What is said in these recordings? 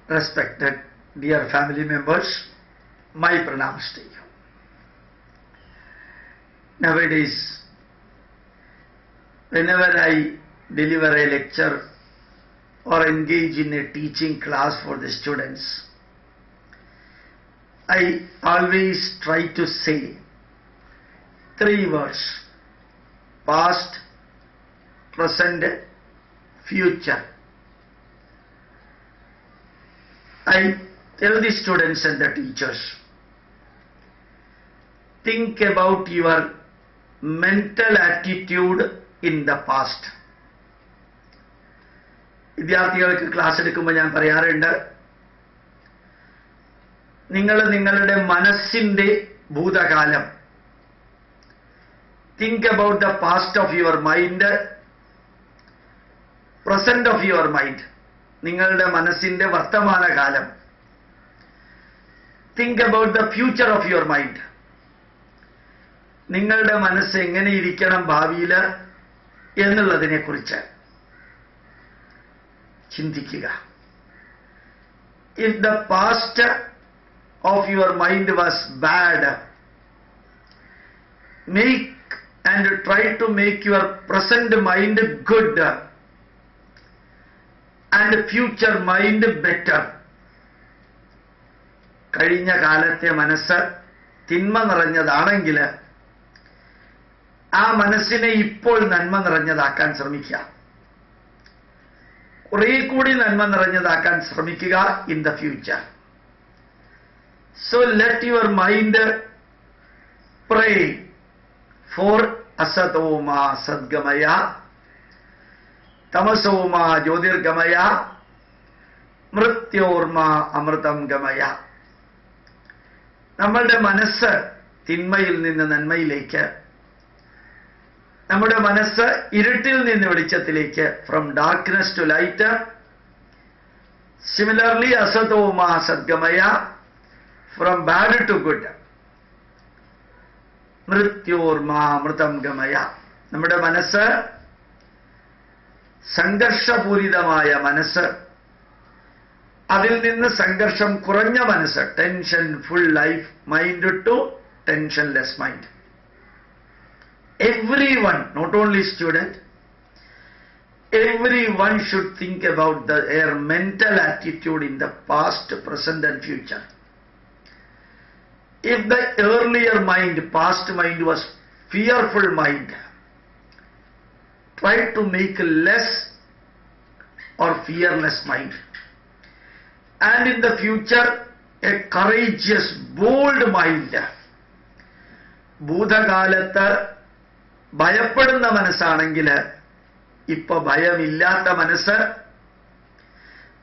respected dear family members, my pranams to you. Nowadays, whenever I deliver a lecture or engage in a teaching class for the students, I always try to say 3 words: past, present, future. I tell the students and the teachers, think about your mental attitude in the past. വിദ്യാർത്ഥികൾക്ക് class എടുക്കുമ്പോൾ ഞാൻ പറയാറുണ്ട്, നിങ്ങളുടെ മനസ്സിന്റെ ഭൂതകാലം, think about the past of your mind, present of your mind, നിങ്ങളുടെ മനസ്സിന്റെ വർത്തമാനകാലം, think about the future of your mind, നിങ്ങളുടെ മനസ്സ് എങ്ങനെ ഇരിക്കണം ഭാവിയിൽ എന്നുള്ളതിനെ കുറിച്ച് ചിന്തിക്കുക. If the past of your mind was bad, make and try to make your present mind good and future mind better. കഴിഞ്ഞ കാലത്തെ മനസ്സ് തിന്മ നിറഞ്ഞതാണെങ്കിൽ ആ മനസ്സിനെ ഇപ്പോൾ നന്മ നിറഞ്ഞതാക്കാൻ ശ്രമിക്കുക, കുറെ കൂടി നന്മ നിറഞ്ഞതാക്കാൻ ശ്രമിക്കുക in the future. So let your mind pray for asatoma sadgamaya, tamasoma jyotirgamaya, mrityorma amritam gamaya. നമ്മളുടെ മനസ്സ് തിന്മയിൽ നിന്ന് നന്മയിലേക്ക്, നമ്മുടെ മനസ്സ് ഇരുട്ടിൽ നിന്ന് വെളിച്ചത്തിലേക്ക്, from darkness to light. Similarly അസതോമാ സദ്ഗമയ, ഫ്രം ബാഡ് ടു ഗുഡ്. മൃത്യോർമാ അമൃതം ഗമയ. നമ്മുടെ മനസ്സ് സംഘർഷപൂരിതമായ മനസ്സ്, അതിൽ നിന്ന് സംഘർഷം കുറഞ്ഞ മനസ്സ്, tension full life mind to tensionless mind. Everyone, not only student, everyone should think about their mental attitude in the past, present and future. If the earlier mind, past mind was fearful mind, try to make less or fearless mind. And in the future, a courageous, bold mind. ഭൂതകാലത്ത് ഭയപ്പെടുന്ന മനസ്സാണെങ്കിൽ ഇപ്പൊ ഭയമില്ലാത്ത മനസ്സ്,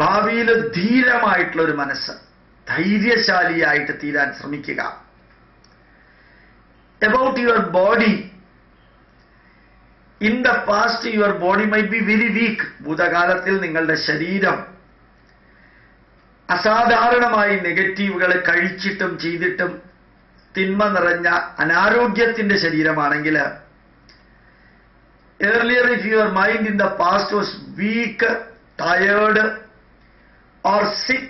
ഭാവിയിൽ ധീരമായിട്ടുള്ള ഒരു മനസ്സ്, ധൈര്യശാലിയായിട്ട് തീരാൻ ശ്രമിക്കുക. About your body, in the past your body might be very weak. ഭൂതകാലത്തിൽ നിങ്ങളുടെ ശരീരം അസാധാരണമായി നെഗറ്റീവുകൾ കഴിച്ചിട്ടും ചെയ്തിട്ടും തിന്മ നിറഞ്ഞ അനാരോഗ്യത്തിന്റെ ശരീരമാണെങ്കിൽ, earlier if your mind in the past was weak, tired or sick,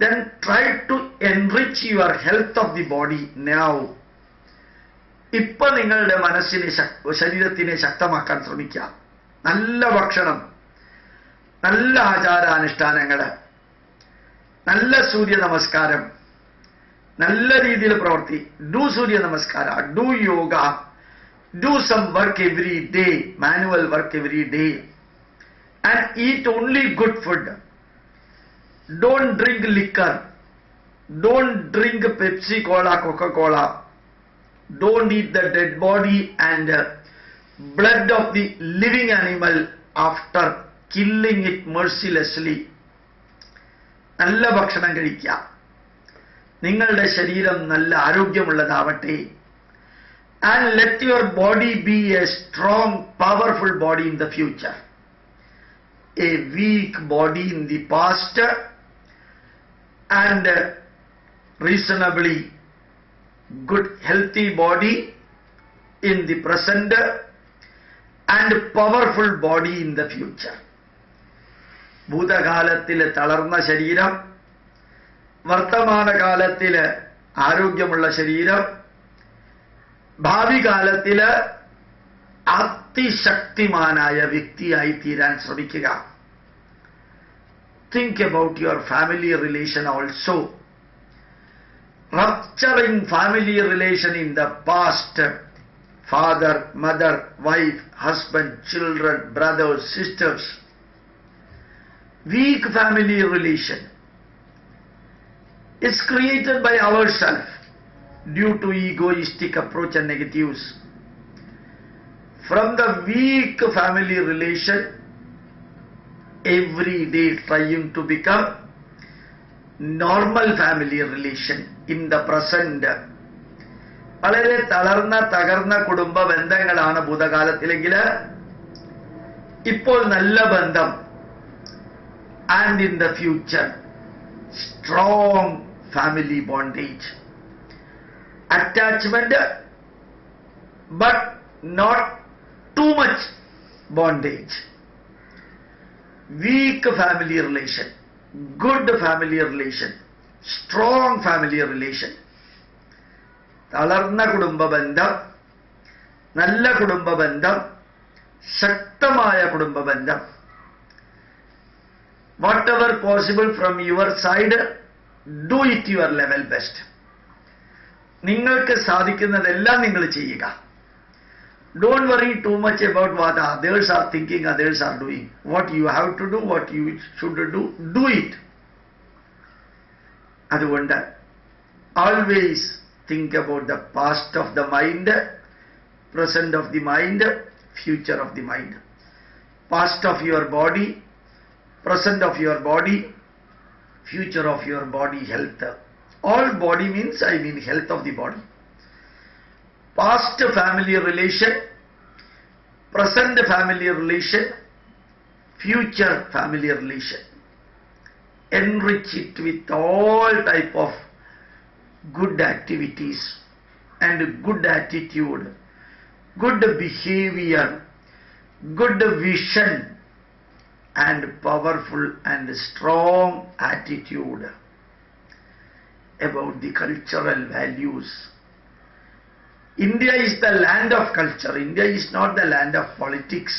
then try to enrich your health of the body now. ഇപ്പൊ നിങ്ങളുടെ മനസ്സിനെ, ശരീരത്തിനെ ശക്തമാക്കാൻ ശ്രമിക്കുക. നല്ല ഭക്ഷണം, നല്ല ആചാരാനുഷ്ഠാനങ്ങള്, നല്ല സൂര്യ നമസ്കാരം, നല്ല രീതിയിൽ പ്രവർത്തി. ഡു സൂര്യ നമസ്കാര, do yoga, do some work every day, manual work every day, and eat only good food. Don't drink liquor, don't drink Pepsi Cola, Coca-Cola, don't eat the dead body and blood of the living animal after killing it mercilessly. നല്ല ഭക്ഷണം കഴിക്കുക, നിങ്ങളുടെ ശരീരം നല്ല ആരോഗ്യമുള്ളതാവട്ടെ. And let your body be a strong, powerful body in the future. A weak body in the past and reasonably good, healthy body in the present and powerful body in the future. ഭൂതകാലത്തിലെ തളർന്ന ശരീരം, വർത്തമാനകാലത്തിലെ ആരോഗ്യമുള്ള ശരീരം, ഭാവി കാലത്തില് അതിശക്തിമാനായ വ്യക്തിയായി തീരാൻ ശ്രമിക്കുക. Think about your family relation also. Rupturing family relation in the past, father, mother, wife, husband, children, brothers, sisters, weak family relation is created by ourselves due to egoistic approach and negatives. From the weak family relation, every day trying to become normal family relation in the present. വളരെ തകർന്ന കുടുംബ ബന്ധങ്ങളാണ് ഭൂതകാലത്തിലെങ്കിൽ ഇപ്പോൾ നല്ല ബന്ധം. And in the future, strong family bondage, attachment, but not too much bondage. Weak family relation, good family relation, strong family relation. തളർന്ന കുടുംബ ബന്ധം, നല്ല കുടുംബ ബന്ധം, ശക്തമായ കുടുംബ ബന്ധം. Whatever possible from your side, do it your level best. നിങ്ങൾക്ക് സാധിക്കുന്നതെല്ലാം നിങ്ങൾ ചെയ്യുക. Don't worry too much about what others are thinking, others are doing. What you have to do, what you should do it. അതുകൊണ്ട് always think about the past of the mind, present of the mind, future of the mind. Past of your body, present of your body, future of your body health. All body means, I mean health of the body. Past family relation, present family relation, future family relation. Enrich it with all type of good activities and good attitude, good behavior, good vision, and powerful and strong attitude about the cultural values. India is the land of culture. India is not the land of politics.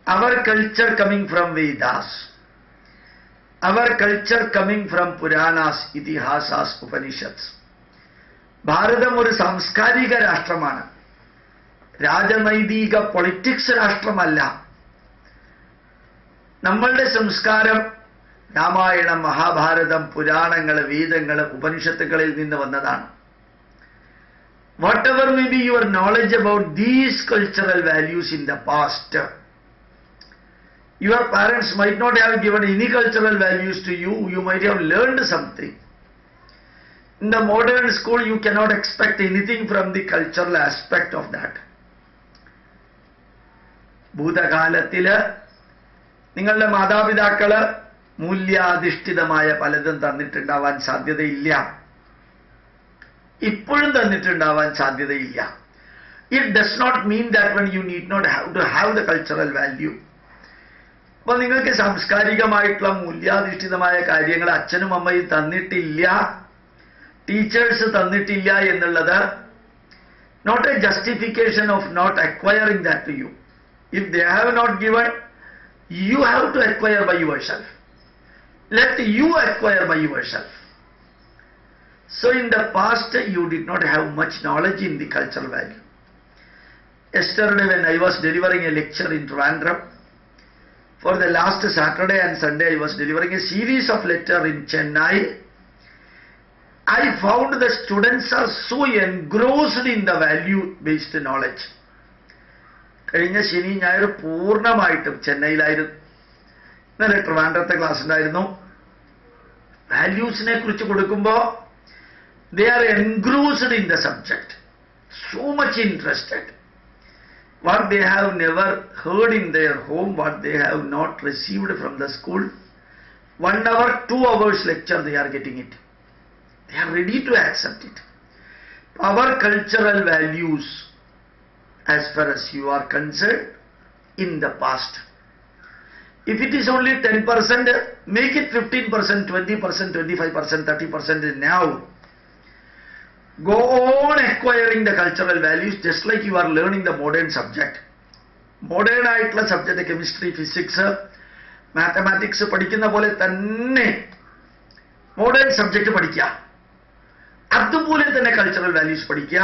Our culture coming from Vedas, our culture coming from Puranas, Itihasas, Upanishads. ഭാരതം ഒരു സാംസ്കാരിക രാഷ്ട്രമാണ്, രാജനൈതിക politics രാഷ്ട്രമല്ല. നമ്മളുടെ സംസ്കാരം രാമായണം, മഹാഭാരതം, പുരാണങ്ങൾ, വേദങ്ങൾ, ഉപനിഷത്തുകളിൽ നിന്ന് വന്നതാണ്. Whatever may be your knowledge about these cultural values in the past, your parents might not have given any cultural values to you. You might have learned something. In the modern school, you cannot expect anything from the cultural aspect of that. ഭൂതകാലത്തില് നിങ്ങളുടെ മാതാപിതാക്കള് മൂല്യാധിഷ്ഠിതമായ പലതും തന്നിട്ടുണ്ടാവാൻ സാധ്യതയില്ല. ഇപ്പോഴും തന്നിട്ടുണ്ടാവാൻ സാധ്യതയില്ല. It does not mean that when you need not have the cultural value. അപ്പോൾ നിങ്ങൾക്ക് സാംസ്കാരികമായിട്ടുള്ള മൂല്യാധിഷ്ഠിതമായ കാര്യങ്ങൾ അച്ഛനും അമ്മയും തന്നിട്ടില്ല, ടീച്ചേഴ്സ് തന്നിട്ടില്ല എന്നുള്ളത് not a justification of not acquiring that to you. If they have not given, you have to acquire by yourself. Let you acquire by yourself. So in the past, you did not have much knowledge in the cultural value. Yesterday when I was delivering a lecture in Trivandrum, for the last Saturday and Sunday I was delivering a series of lectures in Chennai. I found the students are so engrossed in the value-based knowledge. കഴിഞ്ഞ ശനി ഞായർ പൂർണ്ണമായിട്ടും ചെന്നൈയിലായിരുന്നു. ഇന്നലെ ട്രിവാൻഡ്രത്തെ class ഉണ്ടായിരുന്നു. വാല്യൂസിനെ കുറിച്ച് കൊടുക്കുമ്പോൾ they are engrossed in the subject, so much interested. What they have never heard in their home, what they have not received from the school, 1 hour, 2 hours lecture, they are getting it. They are ready to accept it. Our cultural values, as far as you are concerned, in the past. If it is only 10%, make it 15%, 20%, 25%, 30% now. Go on acquiring the cultural values just like you are learning the modern subject. Modern ആയിട്ടുള്ള subject chemistry, physics, mathematics പഠിക്കുന്ന പോലെ തന്നെ modern subject പഠിക്കുക. അതുപോലെ തന്നെ cultural values പഠിക്കുക.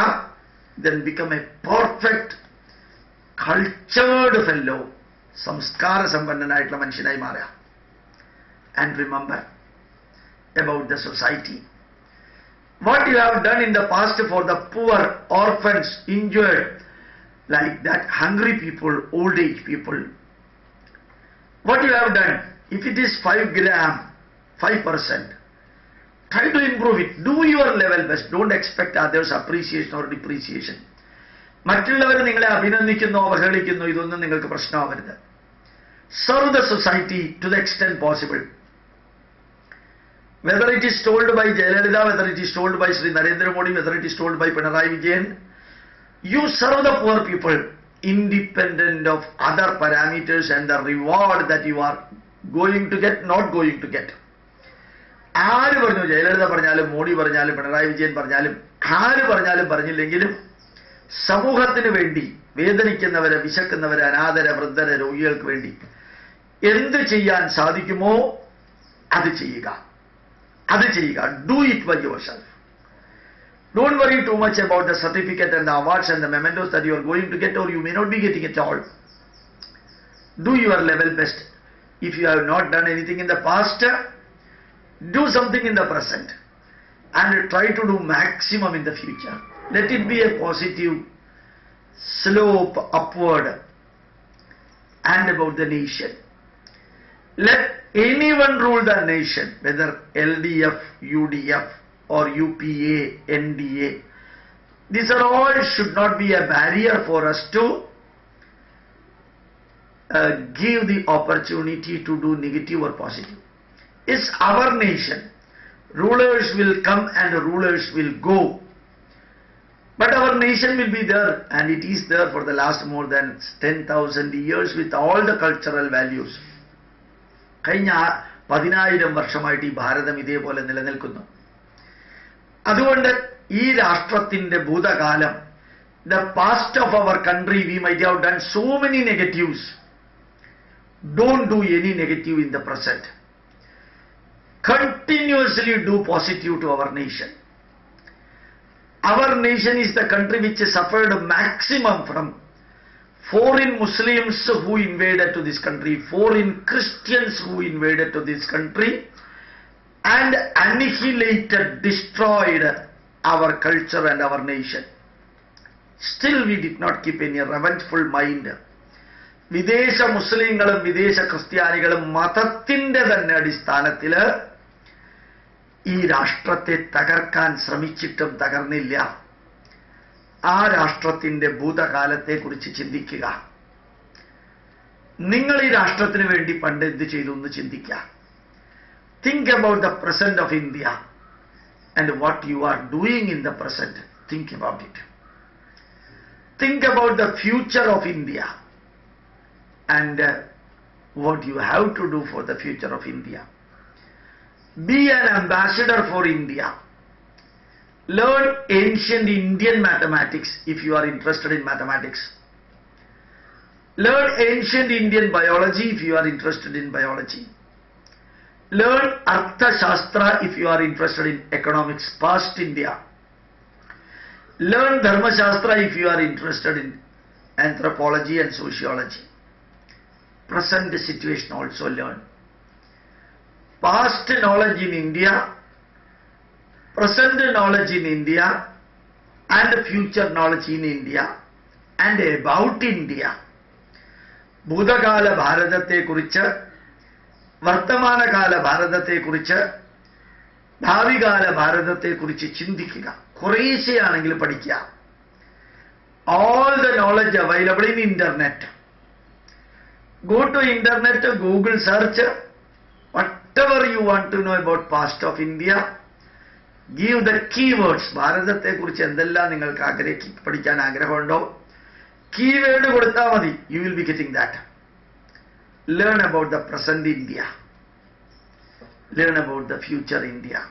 Then become a perfect cultured fellow. സംസ്കാര സമ്പന്നനായിട്ടുള്ള മനുഷ്യനായി മാറുക. And remember about the society. What you have done in the past for the poor, orphans, injured, like that, hungry people, old age people. What you have done, if it is 5 gram, 5%, try to improve it. Do your level best. Don't expect others' appreciation or depreciation. മറ്റുള്ളവർ നിങ്ങളെ അഭിനന്ദിക്കുന്നു, അവഹേളിക്കുന്നു, ഇതൊന്നും നിങ്ങൾക്ക് പ്രശ്നമാവരുത്. Serve the society to the extent possible. Whether it is told by Jayalalitha, whether it is told by Sri Narendra Modi, whether it is told by Pinarayi Vijayan, you serve the poor people independent of other parameters and the reward that you are going to get, not going to get. ആര് പറഞ്ഞു, ജയലളിത പറഞ്ഞാലും മോഡി പറഞ്ഞാലും പിണറായി വിജയൻ പറഞ്ഞാലും ആര് പറഞ്ഞാലും പറഞ്ഞില്ലെങ്കിലും സമൂഹത്തിന് വേണ്ടി വേദനിക്കുന്നവരെ, വിശക്കുന്നവരെ, അനാഥരെ, വൃദ്ധരെ, രോഗികൾക്ക് വേണ്ടി എന്ത് ചെയ്യാൻ സാധിക്കുമോ അത് ചെയ്യുക. അത് ചെയ്യുക. Do it by yourself. Don't worry too much about the certificate and the awards and the mementos that you are going to get, or you may not be getting it all. Do your level best. If you have not done anything in the past, do something in the present and try to do maximum in the future. Let it be a positive slope upward. And about the nation, let anyone rule the nation, whether LDF, UDF or UPA, NDA. These are all should not be a barrier for us to give the opportunity to do negative or positive. It's our nation. Rulers will come and rulers will go. But our nation will be there, and it is there for the last more than 10,000 years with all the cultural values. കഴിഞ്ഞ 10,000 വർഷമായിട്ട് ഈ ഭാരതം ഇതേപോലെ നിലനിൽക്കുന്നു. അതുകൊണ്ട് ഈ രാഷ്ട്രത്തിന്റെ ഭൂതകാലം, the past of our country, we might have done so many negatives. Don't do any negative in the present. Continuously do positive to our nation. Our nation is the country which suffered maximum from foreign Muslims who invaded to this country, foreign Christians who invaded to this country, and annihilated, destroyed our culture and our nation. Still we did not keep any revengeful mind. വിദേശ മുസ്ലിങ്ങളും വിദേശ ക്രിസ്ത്യാനികളും മതത്തിന്റെ തന്നെ അടിസ്ഥാനത്തിൽ ഈ രാഷ്ട്രത്തെ തകർക്കാൻ ശ്രമിച്ചിട്ടും തകർന്നില്ല. ആ രാഷ്ട്രത്തിന്റെ ഭൂതകാലത്തെക്കുറിച്ച് ചിന്തിക്കുക. നിങ്ങൾ ഈ രാഷ്ട്രത്തിന് വേണ്ടി പണ്ട് എന്ത് ചെയ്തു എന്ന് ചിന്തിക്കുക. Think about the present of India and what you are doing in the present. Think about it. Think about the future of India and what you have to do for the future of India. Be an ambassador for India. Learn ancient Indian mathematics if you are interested in mathematics. Learn ancient Indian biology if you are interested in biology. Learn Artha Shastra if you are interested in economics, past India. Learn Dharma Shastra if you are interested in anthropology and sociology. Present situation also learn. Past knowledge in India, present knowledge in India, and future knowledge in India, and about India. ഭൂതകാല ഭാരതത്തെക്കുറിച്ച്, വർത്തമാനകാല ഭാരതത്തെക്കുറിച്ച്, ഭാവികാല ഭാരതത്തെക്കുറിച്ച് ചിന്തിക്കുക. കുറേശ്ശെയാണെങ്കിൽ പഠിക്കുക. All the knowledge available in internet. Go to internet, Google search, whatever you want to know about past of India, give the keywords. ഭാരതത്തെക്കുറിച്ച് എന്തെല്ലാം നിങ്ങൾക്ക് പഠിക്കാൻ ആഗ്രഹമുണ്ടോ, keyword കൊടുത്താൽ മതി. You will be getting that. learn about the present India, learn about the future India,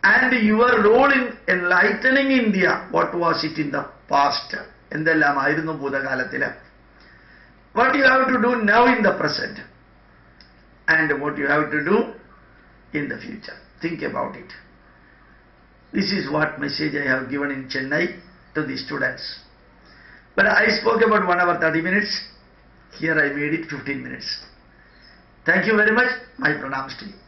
and your role in enlightening India. What was it in the past? എന്തെല്ലാമായിരുന്നു ഭൂതകാലത്തിൽ? What you have to do now in the present, and what you have to do in the future. Think about it. This is what message I have given in Chennai to the students. But I spoke about 1 hour 30 minutes. Here I made it 15 minutes. Thank you very much. My pranams to you.